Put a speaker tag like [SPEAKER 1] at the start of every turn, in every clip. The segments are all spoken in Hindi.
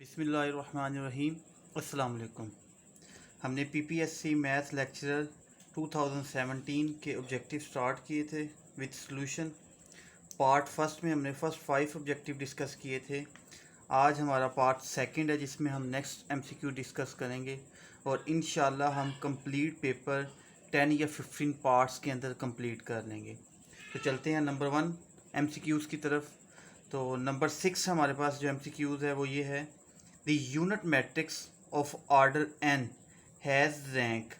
[SPEAKER 1] बिस्मिल्लाहिर्रहमानिर्रहीम। अस्सलाम वालेकुम। हमने पीपीएससी मैथ्स लेक्चरर 2017 के ऑब्जेक्टिव स्टार्ट किए थे विद सॉल्यूशन। पार्ट फर्स्ट में हमने फर्स्ट 5 ऑब्जेक्टिव डिस्कस किए थे। आज हमारा पार्ट सेकंड है जिसमें हम नेक्स्ट एमसीक्यू डिस्कस करेंगे और इंशाल्लाह हम कंप्लीट पेपर 10 या 15 पार्ट्स के अंदर कंप्लीट कर लेंगे। तो चलते हैं नंबर 1 एमसीक्यूज़ की तरफ। तो नंबर 6 हमारे पास जो एमसीक्यूज़ है वो ये है, the unit matrix of order n has rank.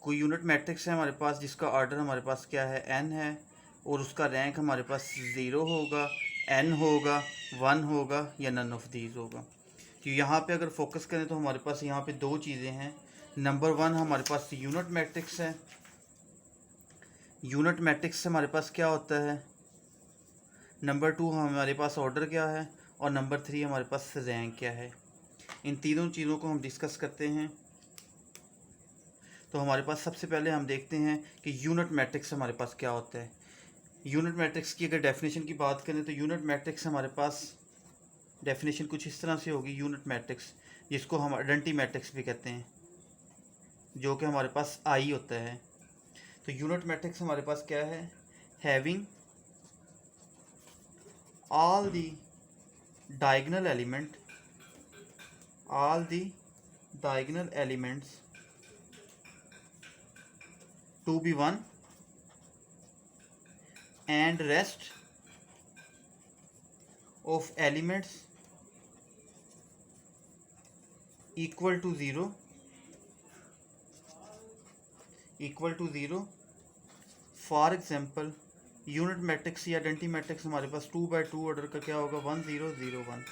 [SPEAKER 1] कोई यूनिट मैट्रिक्स है हमारे पास जिसका ऑर्डर हमारे पास क्या है, n है, और उसका रैंक हमारे पास 0 होगा, n होगा, 1 होगा या नन ऑफ दीज होगा। तो यहाँ पे अगर फोकस करें तो हमारे पास यहाँ पे दो चीज़ें हैं। नंबर 1 हमारे पास यूनिट मैट्रिक्स है। यूनिट मैट्रिक्स से हमारे पास क्या होता है। नंबर 2 हमारे पास ऑर्डर क्या है, और नंबर 3 हमारे पास रैंक क्या है। इन तीनों चीज़ों को हम डिस्कस करते हैं। तो हमारे पास सबसे पहले हम देखते हैं कि यूनिट मैट्रिक्स हमारे पास क्या होता है। यूनिट मैट्रिक्स की अगर डेफिनेशन की बात करें तो यूनिट मैट्रिक्स हमारे पास डेफिनेशन कुछ इस तरह से होगी। यूनिट मैट्रिक्स जिसको हम आइडेंटिटी मैट्रिक्स भी कहते हैं, जो कि हमारे पास आई होता है। तो यूनिट मैट्रिक्स हमारे पास क्या है, having all the diagonal elements to be 1 and rest of elements equal to 0 for example unit matrix या आइडेंटिटी मैट्रिक्स हमारे पास 2/2 ऑर्डर का क्या होगा, 1 0 0 1।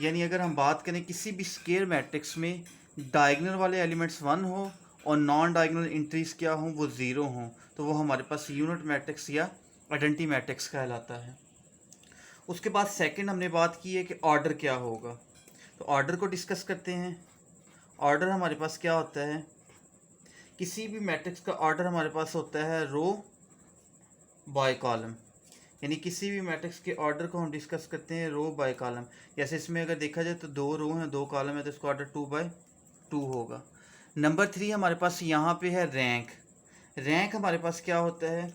[SPEAKER 1] यानी अगर हम बात करें किसी भी स्केयर मैट्रिक्स में डायगोनल वाले एलिमेंट्स 1 हो और नॉन डायगोनल एंट्रीज क्या हों, वो 0 हों, तो वो हमारे पास यूनिट मैट्रिक्स या आइडेंटिटी मैट्रिक्स कहलाता है। उसके बाद सेकंड हमने बात की है कि ऑर्डर क्या होगा। तो ऑर्डर को डिस्कस करते हैं। ऑर्डर हमारे पास क्या होता है, किसी भी मैट्रिक्स का ऑर्डर हमारे पास होता है रो बाय कॉलम। यानी किसी भी मैट्रिक्स के ऑर्डर को हम डिस्कस करते हैं रो बाय कॉलम। जैसे इसमें अगर देखा जाए तो 2 रो हैं, 2 कॉलम है, तो इसका ऑर्डर 2/2 होगा। नंबर 3 हमारे पास यहाँ पे है रैंक। रैंक हमारे पास क्या होता है,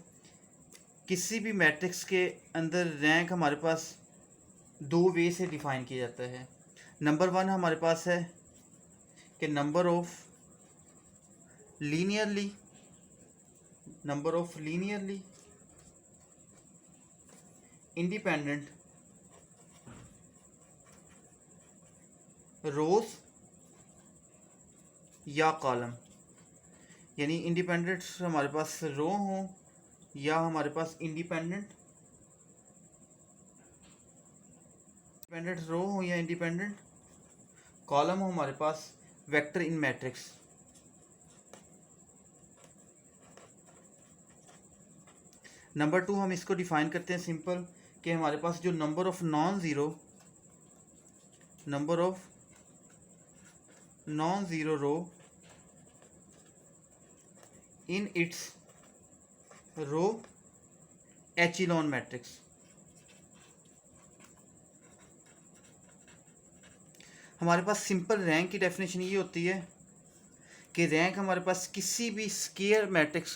[SPEAKER 1] किसी भी मैट्रिक्स के अंदर रैंक हमारे पास 2 वे से डिफाइन किया जाता है। नंबर 1 हमारे पास है कि नंबर ऑफ लीनियरली इंडिपेंडेंट रोज या कॉलम। यानी इंडिपेंडेंट हमारे पास रो हो या हमारे पास इंडिपेंडेंट रो हो या इंडिपेंडेंट कॉलम हो हमारे पास वेक्टर इन मैट्रिक्स। नंबर 2 हम इसको डिफाइन करते हैं सिंपल कि हमारे पास जो number of non zero row in its row echelon matrix. हमारे पास सिंपल रैंक की डेफिनेशन ये होती है कि रैंक हमारे पास किसी भी स्केयर मैट्रिक्स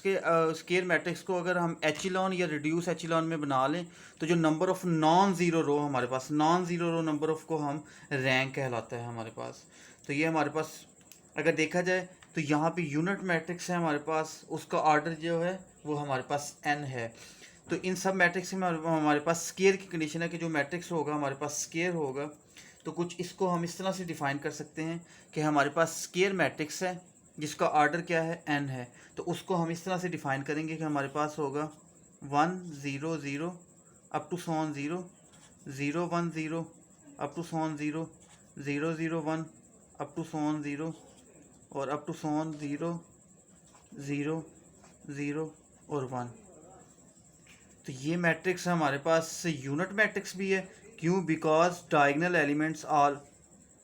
[SPEAKER 1] को अगर हम एचिलॉन या रिड्यूस एचिलॉन में बना लें तो जो number of non zero row हमारे पास, non zero row number of को हम रैंक कहलाता है हमारे पास। तो ये हमारे पास अगर देखा जाए तो यहाँ पे यूनिट मैट्रिक्स है हमारे पास, उसका ऑर्डर जो है वो हमारे पास n है। तो इन सब मैट्रिक्स में हमारे पास स्केयर की कंडीशन है कि जो मैट्रिक्स होगा हमारे पास स्केयर होगा। तो कुछ इसको हम इस तरह से डिफाइन कर सकते हैं कि हमारे पास स्केयर मैट्रिक्स है जिसका ऑर्डर क्या है, n है। तो उसको हम इस तरह से डिफाइन करेंगे कि हमारे पास होगा 1 0 0 up to 0 0 1 0 up to 0 0 0 1 up to 0 और अप टू 0 0 0 और 1। तो ये मैट्रिक्स हमारे पास यूनिट मैट्रिक्स भी है। क्यों? बिकॉज डायगोनल एलिमेंट्स आर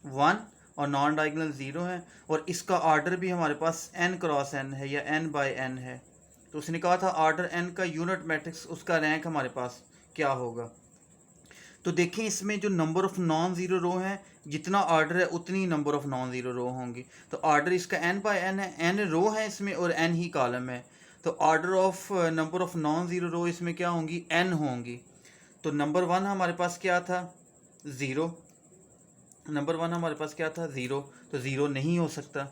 [SPEAKER 1] 1 और नॉन डायगोनल 0 है, और इसका ऑर्डर भी हमारे पास n क्रॉस n है या n/n है। तो उसने कहा था ऑर्डर n का यूनिट मैट्रिक्स, उसका रैंक हमारे पास क्या होगा। तो देखें इसमें जो number of non zero row हैं, जितना ऑर्डर है उतनी number of non zero row होंगी। तो ऑर्डर इसका n बाय n है, n रो है इसमें और n ही कॉलम है। तो order of number of non zero row इसमें क्या होंगी, n होंगी। तो नंबर वन हमारे पास क्या था, ज़ीरो। नंबर वन हमारे पास क्या था, ज़ीरो, तो ज़ीरो नहीं हो सकता।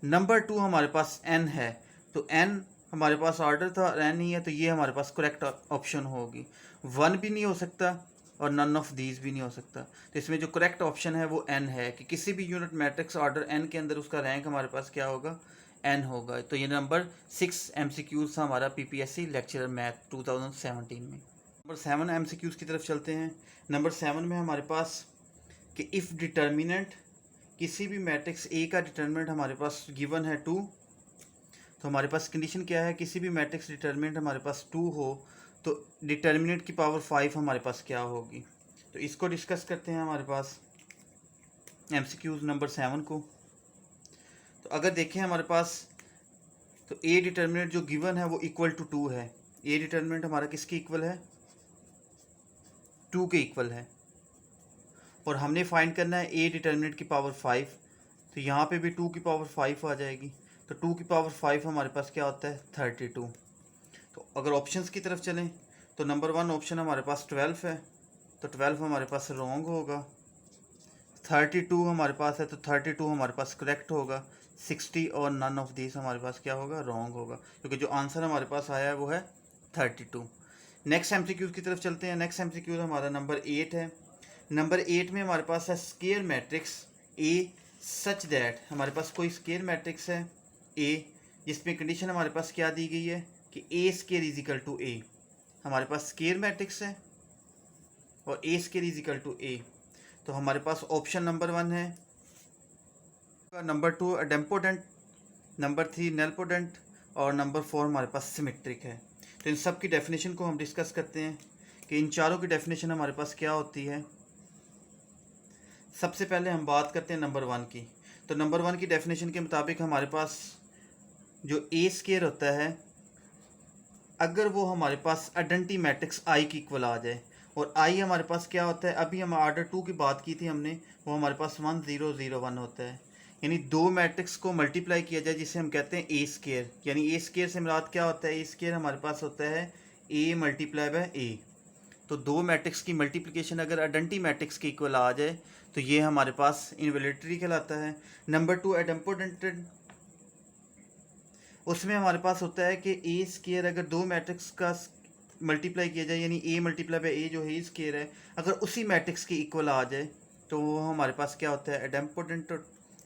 [SPEAKER 1] नंबर टू हमारे पास n है, तो n हमारे पास ऑर्डर था और n ही है, तो ये हमारे पास करेक्ट ऑप्शन होगी। वन भी नहीं हो सकता और नन ऑफ दीज भी नहीं हो सकता। तो इसमें जो करेक्ट ऑप्शन है वो n है, कि किसी भी यूनिट मैट्रिक्स ऑर्डर n के अंदर उसका रैंक हमारे पास क्या होगा, n होगा। तो ये नंबर 6 MCQs था हमारा PPSC लेक्चरर मैथ 2017 में। नंबर 7 MCQs की तरफ चलते हैं। नंबर 7 में हमारे पास कि इफ़ डिटर्मिनेंट, किसी भी मैट्रिक्स ए का डिटर्मिनेंट हमारे पास गिवन है 2, तो हमारे पास कंडीशन क्या है, किसी भी मैट्रिक्स डिटर्मिनेंट हमारे पास 2 हो तो डिटर्मिनेंट की पावर 5 हमारे पास क्या होगी। तो इसको डिस्कस करते हैं हमारे पास MCQs नंबर 7 को। तो अगर देखें हमारे पास, तो ए डिटर्मिनेंट जो गिवन है वो इक्वल टू 2 है। ए डिटर्मिनेंट हमारा किसके इक्वल है, 2 के इक्वल है। और हमने फाइंड करना है ए डिटर्मिनेंट की पावर 5, तो यहाँ पे भी 2 की पावर 5 आ जाएगी। तो 2 की पावर 5 हमारे पास क्या होता है, 32। तो अगर ऑप्शंस की तरफ चलें तो नंबर 1 ऑप्शन हमारे पास 12 है, तो 12 हमारे पास रॉन्ग होगा। 32 हमारे पास है, तो 32 हमारे पास करेक्ट होगा। 60 और नन ऑफ दिस हमारे पास क्या होगा, रॉन्ग होगा, क्योंकि जो आंसर हमारे पास आया है वो है 32। नेक्स्ट MCQ की तरफ चलते हैं। नेक्स्ट MCQ हमारा नंबर 8 है। नंबर 8 में हमारे पास है square matrix A such that, हमारे पास कोई स्केयर मैट्रिक्स है ए जिसमें कंडीशन हमारे पास क्या दी गई है कि ए स्केयर इज इक्वल टू ए। हमारे पास स्केयर मैट्रिक्स है और ए स्केयर इज इक्वल टू ए। तो हमारे पास ऑप्शन नंबर 1 है, नंबर 2 अडेम्पोडेंट, नंबर 3 नेलपोडेंट और नंबर 4 हमारे पास सिमेट्रिक है। तो इन सब की डेफिनेशन को हम डिस्कस करते हैं कि इन चारों की डेफिनेशन हमारे पास क्या होती है। सबसे पहले हम बात करते हैं नंबर 1 की। तो नंबर 1 की डेफिनेशन के मुताबिक हमारे पास जो ए स्केयर होता है, अगर वो हमारे पास आइडेंटिटी मैट्रिक्स आई की इक्वल आ जाए, और आई हमारे पास क्या होता है, अभी हम ऑर्डर 2 की बात की थी हमने, वो हमारे पास 1 0 0 1 होता है। यानी दो मैट्रिक्स को मल्टीप्लाई किया जाए जिसे हम कहते हैं ए स्केयर। यानी ए स्केयर से मुराद क्या होता है, ए स्केयर हमारे पास होता है ए मल्टीप्लाई बाय ए। तो दो मैट्रिक्स की मल्टीप्लिकेशन अगर आइडेंटिटी मैट्रिक्स के इक्वल आ जाए तो ये हमारे पास इनवैलिडिटी कहलाता है। नंबर 2 एडम्पोडेंटेड, उसमें हमारे पास होता है कि ए स्केयर अगर दो मैट्रिक्स का मल्टीप्लाई किया जाए, यानी ए मल्टीप्लाई बाय ए जो है स्केयर है, अगर उसी मैट्रिक्स के इक्वल आ जाए तो वो हमारे पास क्या होता है, एडम्पोडेंट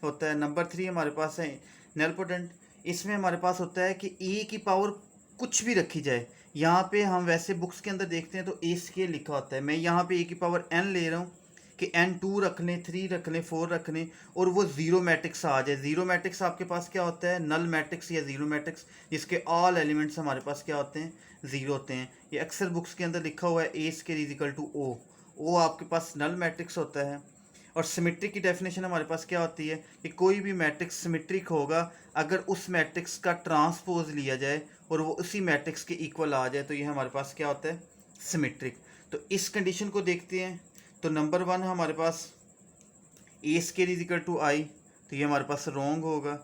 [SPEAKER 1] होता है। नंबर 3 हमारे पास है नेलपोडेंट, इसमें हमारे पास होता है कि ए की पावर कुछ भी रखी जाए। यहाँ पे हम वैसे बुक्स के अंदर देखते हैं तो ए स्केयर लिखा होता है, मैं यहाँ पे ए की पावर n ले रहा हूँ कि n 2 रख लें, 3 रख लें, 4 रख लें, और वो ज़ीरो मैट्रिक्स आ जाए। ज़ीरो मैट्रिक्स आपके पास क्या होता है, नल मैट्रिक्स या ज़ीरो मैट्रिक्स, जिसके ऑल एलिमेंट्स हमारे पास क्या होते हैं, ज़ीरो होते हैं। ये अक्सर बुक्स के अंदर लिखा हुआ है A square is equal to O, O आपके पास नल मैट्रिक्स होता है। और सिमेट्रिक की डेफिनेशन हमारे पास क्या होती है कि कोई भी मैट्रिक्स सिमेट्रिक होगा अगर उस मैट्रिक्स का ट्रांसपोज लिया जाए और वो उसी मैट्रिक्स के इक्वल आ जाए, तो ये हमारे पास क्या होता है, सिमेट्रिक। तो इस कंडीशन को देखते हैं। तो नंबर 1 हमारे पास A square is equal to I, तो ये हमारे पास रॉन्ग होगा।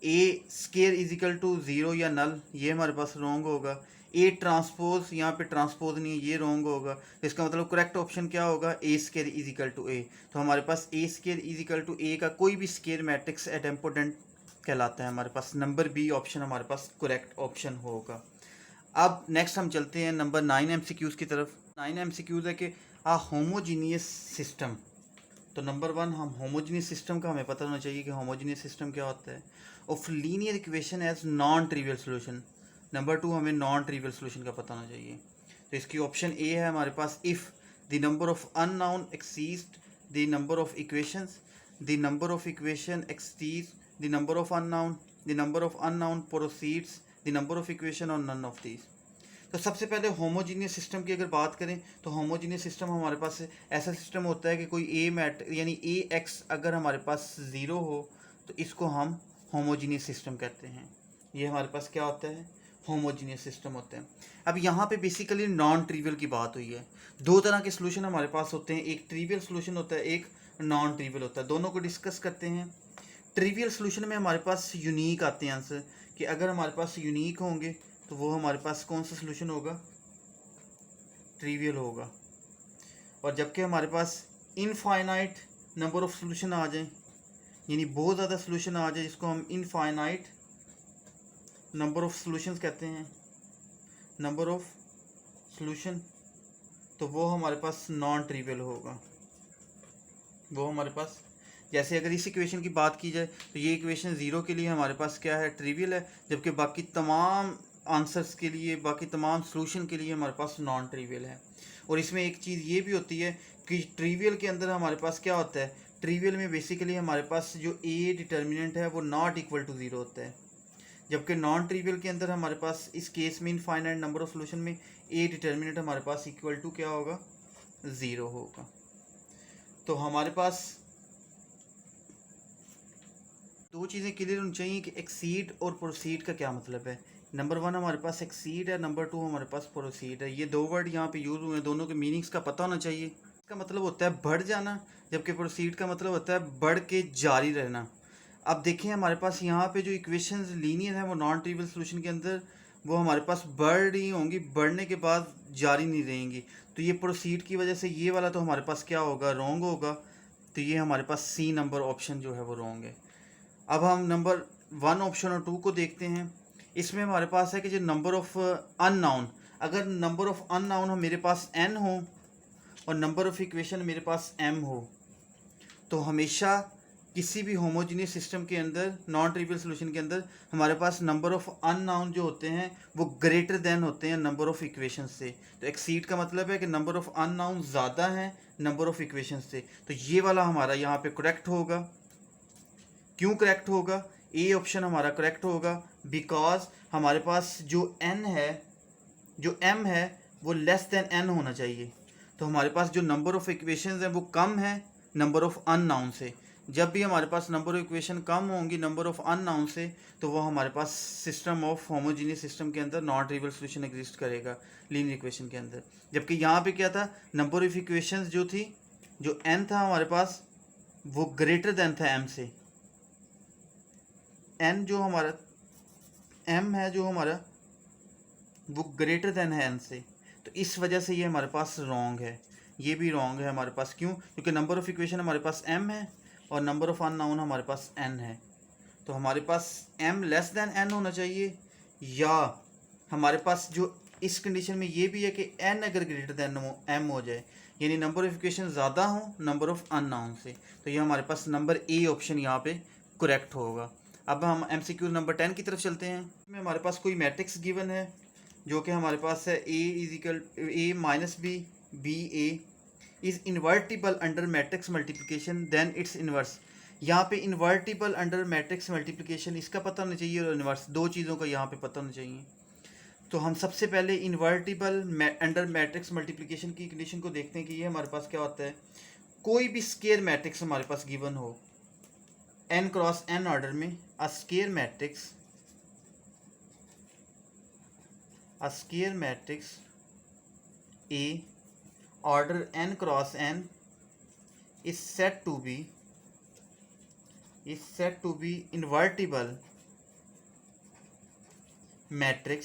[SPEAKER 1] A square is equal to zero या नल, ये हमारे पास रॉन्ग होगा। ए ट्रांसपोज, यहाँ पे ट्रांसपोज नहीं है, ये रॉन्ग होगा। तो इसका मतलब करेक्ट ऑप्शन क्या होगा, A square is equal to ए। तो हमारे पास A square is equal to ए का कोई भी स्केयर मैट्रिक्स एडेम्पोडेंट कहलाता है। हमारे पास नंबर बी ऑप्शन हमारे पास करेक्ट ऑप्शन होगा। अब नेक्स्ट हम चलते हैं नंबर 9 MCQs की तरफ। 9 MCQs है कि आ होमोजीनियस सिस्टम। तो नंबर 1 हम होमोजीनियस सिस्टम का हमें पता होना चाहिए कि होमोजीनियस सिस्टम क्या होता है। Of linear equation as non trivial solution. Number 2 हमें नॉन ट्रिवियल सोल्यूशन का पता होना चाहिए। तो इसकी ऑप्शन ए है हमारे पास, if the number of unknown exceeds the number of equations, the number of equation exceeds the number of unknown, the number of unknown proceeds the number of equation और नन ऑफ दीज। तो सबसे पहले होमोजीनियस सिस्टम की अगर बात करें तो होमोजीनियस सिस्टम हमारे पास ऐसा सिस्टम होता है कि कोई ए मैट यानी ए एक्स अगर हमारे पास ज़ीरो हो तो इसको हम होमोजीनियस सिस्टम कहते हैं। ये हमारे पास क्या होता है, होमोजीनियस सिस्टम होते हैं। अब यहाँ पे बेसिकली नॉन ट्रिवियल की बात हुई है। दो तरह के सोल्यूशन हमारे पास होते हैं, एक ट्रिवियल सोल्यूशन होता है, एक नॉन ट्रिवियल होता है। दोनों को डिस्कस करते हैं। ट्रिवियल सोल्यूशन में हमारे पास यूनिक आते हैं आंसर, कि अगर हमारे पास यूनिक होंगे तो वो हमारे पास कौन सा सोल्यूशन होगा, ट्रिवियल होगा। और जबकि हमारे पास इनफाइनाइट नंबर ऑफ सोल्यूशन आ जाए, यानी बहुत ज़्यादा सोल्यूशन आ जाए, जिसको हम इनफाइनाइट नंबर ऑफ सॉल्यूशंस कहते हैं, नंबर ऑफ सॉल्यूशन, तो वो हमारे पास नॉन ट्रिवियल होगा। वो हमारे पास, जैसे अगर इस इक्वेशन की बात की जाए तो ये इक्वेशन ज़ीरो के लिए हमारे पास क्या है, ट्रिवियल है, जबकि बाकी तमाम आंसर्स के लिए, बाकी तमाम सॉल्यूशन के लिए हमारे पास नॉन ट्रिवियल है। और इसमें एक चीज़ ये भी होती है कि ट्रिवियल के अंदर हमारे पास क्या होता है, ट्रिवियल में बेसिकली हमारे पास जो ए डिटर्मिनेंट है वो नॉट इक्वल टू ज़ीरो होता है, जबकि नॉन ट्रिवियल के अंदर हमारे पास इस केस में इनफाइनाइट नंबर ऑफ सॉल्यूशन में ए डिटर्मिनेंट हमारे पास इक्वल टू क्या होगा, ज़ीरो होगा। तो हमारे पास दो चीज़ें क्लियर होनी चाहिए कि एक्सीड और प्रोसीड का क्या मतलब है। नंबर वन हमारे पास एक्सीड है, नंबर टू हमारे पास प्रोसीड है। ये दो वर्ड यहाँ पे यूज़ हुए हैं, दोनों के मीनिंग्स का पता होना चाहिए। इसका मतलब होता है बढ़ जाना, जबकि प्रोसीड का मतलब होता है बढ़ के जारी रहना। अब देखें हमारे पास यहाँ पे जो इक्वेशंस लीनियर है वो नॉन ट्रिवियल सोल्यूशन के अंदर वो हमारे पास बढ़ रही होंगी, बढ़ने के बाद जारी नहीं रहेंगी। तो ये प्रोसीड की वजह से ये वाला तो हमारे पास क्या होगा, रॉन्ग होगा। तो ये हमारे पास सी नंबर ऑप्शन जो है वो रॉन्ग है। अब हम नंबर वन ऑप्शन और टू को देखते हैं। इसमें हमारे पास है कि जो नंबर ऑफ अननाउन, अगर नंबर ऑफ अननाउन मेरे पास n हो और नंबर ऑफ इक्वेशन मेरे पास m हो, तो हमेशा किसी भी होमोजीनियस सिस्टम के अंदर, नॉन ट्रिवियल सोल्यूशन के अंदर हमारे पास नंबर ऑफ अननाउन जो होते हैं वो ग्रेटर देन होते हैं नंबर ऑफ इक्वेशन से। तो एक्सीड का मतलब है कि नंबर ऑफ अननाउन ज़्यादा है नंबर ऑफ इक्वेशन से। तो ये वाला हमारा यहाँ पे करेक्ट होगा। क्यों करेक्ट होगा, ए ऑप्शन हमारा करेक्ट होगा, बिकॉज हमारे पास जो n है, जो m है वो लेस देन n होना चाहिए। तो हमारे पास जो नंबर ऑफ इक्वेशंस हैं वो कम है नंबर ऑफ अननाउन से। जब भी हमारे पास नंबर ऑफ इक्वेशन कम होंगी नंबर ऑफ अननाउन से, तो वो हमारे पास सिस्टम ऑफ होमोजीनियस सिस्टम के अंदर नॉन ट्रिवियल सॉल्यूशन एग्जिस्ट करेगा लीनियर इक्वेशन के अंदर। जबकि यहाँ पे क्या था, नंबर ऑफ इक्वेशंस जो थी, जो n था हमारे पास वो ग्रेटर देन था m से। n जो हमारा m है जो हमारा वो ग्रेटर देन है n से। तो इस वजह से ये हमारे पास रॉन्ग है, ये भी रॉन्ग है हमारे पास। क्यों, क्योंकि नंबर ऑफ इक्वेशन हमारे पास m है और नंबर ऑफ अननोन हमारे पास n है। तो हमारे पास m लेस देन n होना चाहिए, या हमारे पास जो इस कंडीशन में ये भी है कि n अगर ग्रेटर देन m हो जाए, यानी नंबर ऑफ इक्वेशन ज़्यादा हो नंबर ऑफ अननोन से, तो ये हमारे पास नंबर ए ऑप्शन यहाँ पे करेक्ट होगा। अब हम MCQ नंबर 10 की तरफ चलते हैं। इसमें हमारे पास कोई मैट्रिक्स गिवन है जो कि हमारे पास है A is equal A minus B B A is invertible under matrix multiplication then its inverse. यहाँ पे इन्वर्टिबल अंडर मैट्रिक्स मल्टीप्लिकेशन इसका पता होना चाहिए, और इन्वर्स, दो चीज़ों का यहाँ पे पता होना चाहिए। तो हम सबसे पहले इन्वर्टिबल अंडर मैट्रिक्स मल्टीप्लिकेशन की कंडीशन को देखते हैं कि ये हमारे पास क्या होता है। कोई भी स्केयर मैट्रिक्स हमारे पास गिवन हो n क्रॉस n ऑर्डर में, a square matrix A order n cross n is said to be invertible matrix।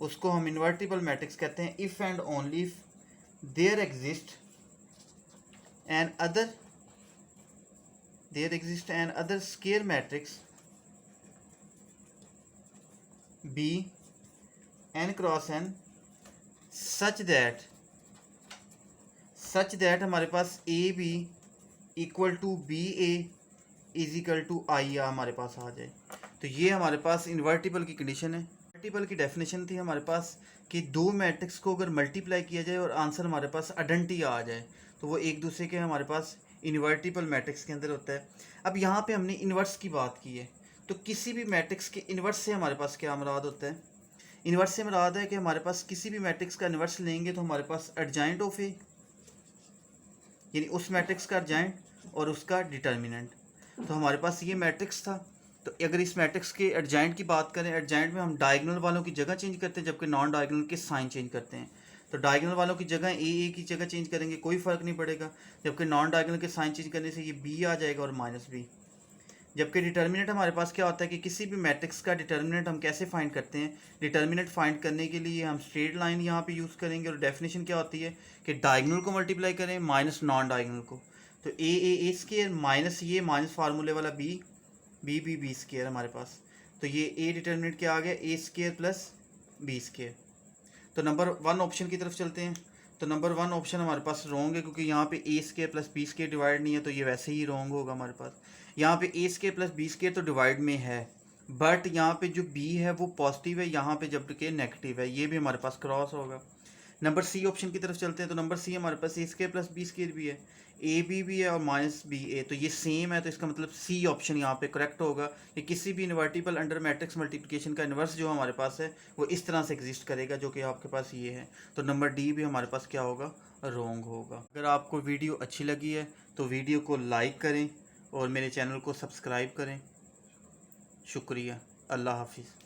[SPEAKER 1] उसको हम इन्वर्टिबल मैट्रिक्स कहते हैं if and only if there exist an other square matrix B n cross n such that हमारे पास A B equal to B A is equal to I हमारे पास आ जाए। तो ये हमारे पास इन्वर्टिबल की कंडीशन है। इन्वर्टिबल की डेफिनेशन थी हमारे पास कि दो मैट्रिक्स को अगर मल्टीप्लाई किया जाए और आंसर हमारे पास आइडेंटिटी आ जाए तो वो एक दूसरे के हमारे पास इन्वर्टिबल मैट्रिक्स के अंदर होता है। अब यहाँ पे हमने इन्वर्स की बात की है, तो किसी भी मैट्रिक्स के इन्वर्स से हमारे पास क्या मुराद होता है, इन्वर्स से मुराद है कि हमारे पास किसी भी मैट्रिक्स का इन्वर्स लेंगे तो हमारे पास एडजाइंट ऑफ ए, यानी उस मैट्रिक्स का एडजाइंट और उसका डिटर्मिनेंट। तो हमारे पास ये मैट्रिक्स था तो अगर इस मैट्रिक्स के एडजाइंट की बात करें, एडजाइंट में हम डायगोनल वालों की जगह चेंज करते हैं, जबकि नॉन डायगोनल के साइन चेंज करते हैं। तो डायगोनल वालों की जगह ए की जगह चेंज करेंगे, कोई फ़र्क नहीं पड़ेगा, जबकि नॉन डायगोनल के साइन चेंज करने से ये बी आ जाएगा और माइनस बी। जबकि डिटर्मिनेंट हमारे पास क्या होता है कि किसी भी मैट्रिक्स का डिटर्मिनेंट हम कैसे फाइंड करते हैं। डिटर्मिनेंट फाइंड करने के लिए हम स्ट्रेट लाइन यहाँ पे यूज़ करेंगे, और डेफिनेशन क्या होती है कि डायगोनल को मल्टीप्लाई करें माइनस नॉन डायगोनल को। तो ए स्केयर माइनस ये माइनस फार्मूले वाला बी बी स्केयर हमारे पास। तो ये ए डिटर्मिनेंट क्या आ गया, ए स्केयर प्लस बी स्केयर। तो नंबर 1 ऑप्शन की तरफ चलते हैं। तो नंबर 1 ऑप्शन हमारे पास रॉन्ग है, क्योंकि यहाँ पे A square plus B square divide नहीं है, तो ये वैसे ही रॉन्ग होगा हमारे पास। यहाँ पे A square plus B square तो डिवाइड में है, बट यहाँ पे जो बी है वो पॉजिटिव है, यहाँ पे जबकि नेगेटिव है, ये भी हमारे पास क्रॉस होगा। नंबर सी ऑप्शन की तरफ चलते हैं। तो नंबर सी हमारे पास A square plus B square भी है, ए बी भी है और माइनस बी ए, तो ये सेम है। तो इसका मतलब सी ऑप्शन यहाँ पे करेक्ट होगा कि किसी भी इन्वर्टिबल अंडर मैट्रिक्स मल्टीप्लिकेशन का इन्वर्स जो हमारे पास है वो इस तरह से एग्जिस्ट करेगा, जो कि आपके पास ये है। तो नंबर डी भी हमारे पास क्या होगा, रॉन्ग होगा। अगर आपको वीडियो अच्छी लगी है तो वीडियो को लाइक करें और मेरे चैनल को सब्सक्राइब करें। शुक्रिया। अल्लाह हाफिज़।